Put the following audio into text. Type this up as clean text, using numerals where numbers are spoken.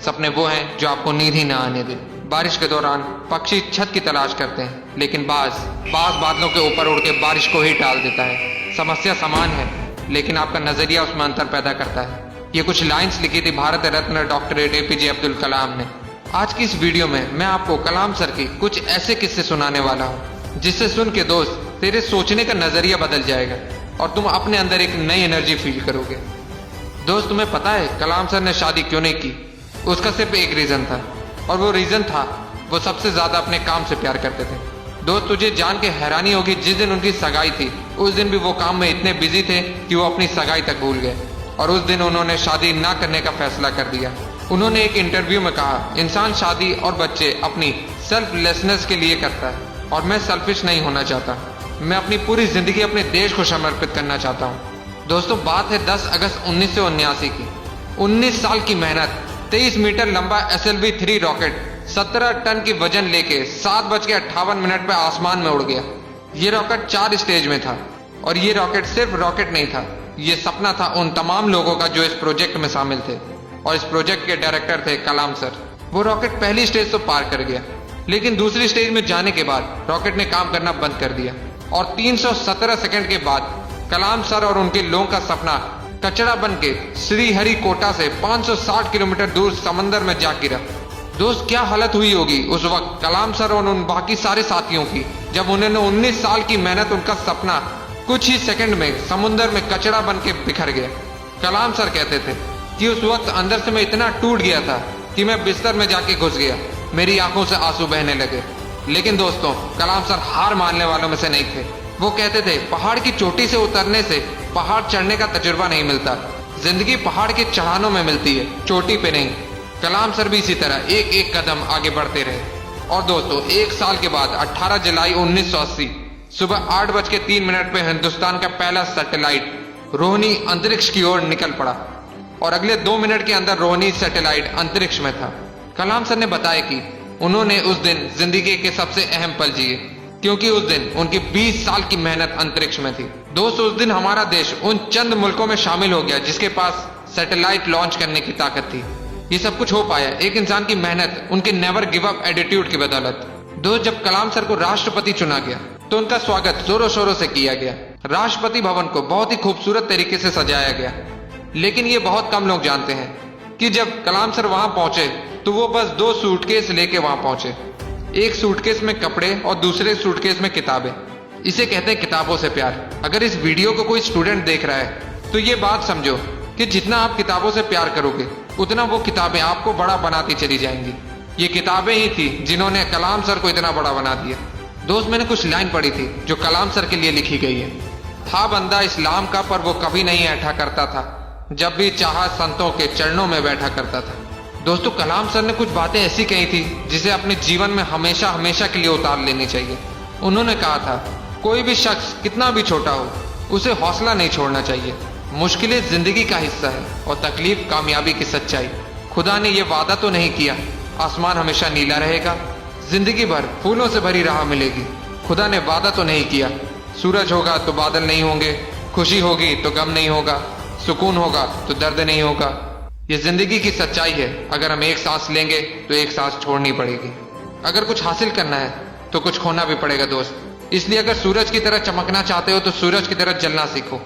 सपने वो हैं जो आपको नींद ही ना आने दे। बारिश के दौरान पक्षी छत की तलाश करते हैं, लेकिन बाज बादलों के ऊपर उड़ के बारिश को ही टाल देता है। समस्या समान है, लेकिन आपका नजरिया उसमें अंतर पैदा करता है। ये कुछ लाइंस लिखी थी भारत रत्न डॉक्टर APJ अब्दुल कलाम ने। आज की इस वीडियो में मैं आपको कलाम सर की कुछ ऐसे किस्से सुनाने वाला हूँ जिससे सुन के दोस्त तेरे सोचने का नजरिया बदल जाएगा और तुम अपने अंदर एक नई एनर्जी फील करोगे। दोस्त, तुम्हें पता है कलाम सर ने शादी क्यों नहीं की? उसका सिर्फ एक रीजन था, और वो रीजन था वो सबसे ज्यादा अपने काम से प्यार करते थे। दोस्त, तुझे जान के हैरानी होगी, जिस दिन उनकी सगाई थी उस दिन भी वो काम में इतने बिजी थे कि वो अपनी सगाई तक भूल गए, और उस दिन उन्होंने शादी ना करने का फैसला कर दिया। उन्होंने एक इंटरव्यू में कहा, इंसान शादी और बच्चे अपनी सेल्फलेसनेस के लिए करता है, और मैं सेल्फिश नहीं होना चाहता। मैं अपनी पूरी जिंदगी अपने देश को समर्पित करना चाहता हूँ। दोस्तों, बात है 10 अगस्त 1979 की। 19 साल की मेहनत, 23 मीटर लंबा SLV-3 रॉकेट 17 टन की वजन लेके 7:58 पे आसमान में उड़ गया। ये रॉकेट 4 स्टेज में था, और ये रॉकेट सिर्फ रॉकेट नहीं था, ये सपना था उन तमाम लोगों का जो इस प्रोजेक्ट में शामिल थे, और इस प्रोजेक्ट के डायरेक्टर थे कलाम सर। वो रॉकेट पहली स्टेज तो पार कर गया, लेकिन दूसरी स्टेज में जाने के बाद रॉकेट ने काम करना बंद कर दिया, और 317 सेकंड के बाद कलाम सर और उनके लोगों का सपना कचरा बन के श्रीहरिकोटा से 560 किलोमीटर दूर समंदर में जा गिरा। दोस्त, क्या हालत हुई होगी उस वक्त कलाम सर और उन बाकी सारे साथियों की, जब उन्होंने 19 साल की मेहनत, उनका सपना कुछ ही सेकंड में समुद्र में कचरा बन के बिखर गया। कलाम सर कहते थे कि उस वक्त अंदर से मैं इतना टूट गया था कि मैं बिस्तर में जाके घुस गया, मेरी आंखों से आंसू बहने लगे। लेकिन दोस्तों, कलाम सर हार मानने वालों में से नहीं थे। वो कहते थे, पहाड़ की चोटी से उतरने से पहाड़ चढ़ने का तजुर्बा नहीं मिलता, जिंदगी पहाड़ के चढ़ानों में मिलती है, चोटी पे नहीं। कलाम सर भी इसी तरह एक एक कदम आगे बढ़ते रहे। और दोस्तों, एक साल के बाद 18 जुलाई 1980 सुबह 8:03 पे हिंदुस्तान का पहला सैटेलाइट रोहिणी अंतरिक्ष की ओर निकल पड़ा, और अगले 2 मिनट के अंदर रोहिणी सैटेलाइट अंतरिक्ष में था। कलाम सर ने बताया कि उन्होंने उस दिन जिंदगी के सबसे अहम पल जिए, क्योंकि उस दिन उनकी 20 साल की मेहनत अंतरिक्ष में थी। दोस्त, उस दिन हमारा देश उन चंद मुल्कों में शामिल हो गया जिसके पास सैटेलाइट लॉन्च करने की ताकत थी। ये सब कुछ हो पाया एक इंसान की मेहनत, उनके नेवर गिव अप एटीट्यूड की बदौलत। दोस्त, जब कलाम सर को राष्ट्रपति चुना गया तो उनका स्वागत जोरों शोरों से किया गया। राष्ट्रपति भवन को बहुत ही खूबसूरत तरीके से सजाया गया, लेकिन ये बहुत कम लोग जानते हैं कि जब कलाम सर वहां पहुंचे तो वो बस 2 सूटकेस लेके वहां पहुंचे। एक सूटकेस में कपड़े और दूसरे सूटकेस में किताबें। इसे कहते हैं किताबों से प्यार। अगर इस वीडियो को कोई स्टूडेंट देख रहा है तो ये बात समझो कि जितना आप किताबों से प्यार करोगे उतना वो किताबें आपको बड़ा बनाती चली जाएंगी। ये किताबें ही थी जिन्होंने कलाम सर को इतना बड़ा बना दिया। दोस्त, मैंने कुछ लाइन पढ़ी थी जो कलाम सर के लिए लिखी गई है। था बंदा इस्लाम का पर वो कभी नहीं ऐठा करता था, जब भी चाहा संतों के चरणों में बैठा करता था। दोस्तों, कलाम सर ने कुछ बातें ऐसी कही थी जिसे अपने जीवन में हमेशा हमेशा के लिए उतार लेनी चाहिए। उन्होंने कहा था, कोई भी शख्स कितना भी छोटा हो उसे हौसला नहीं छोड़ना चाहिए। मुश्किलें जिंदगी का हिस्सा है और तकलीफ कामयाबी की सच्चाई। खुदा ने यह वादा तो नहीं किया आसमान हमेशा नीला रहेगा, जिंदगी भर फूलों से भरी राह मिलेगी। खुदा ने वादा तो नहीं किया सूरज होगा तो बादल नहीं होंगे, खुशी होगी तो गम नहीं होगा, सुकून होगा तो दर्द नहीं होगा। ये जिंदगी की सच्चाई है। अगर हम एक सांस लेंगे तो एक सांस छोड़नी पड़ेगी। अगर कुछ हासिल करना है तो कुछ खोना भी पड़ेगा दोस्त। इसलिए अगर सूरज की तरह चमकना चाहते हो तो सूरज की तरह जलना सीखो।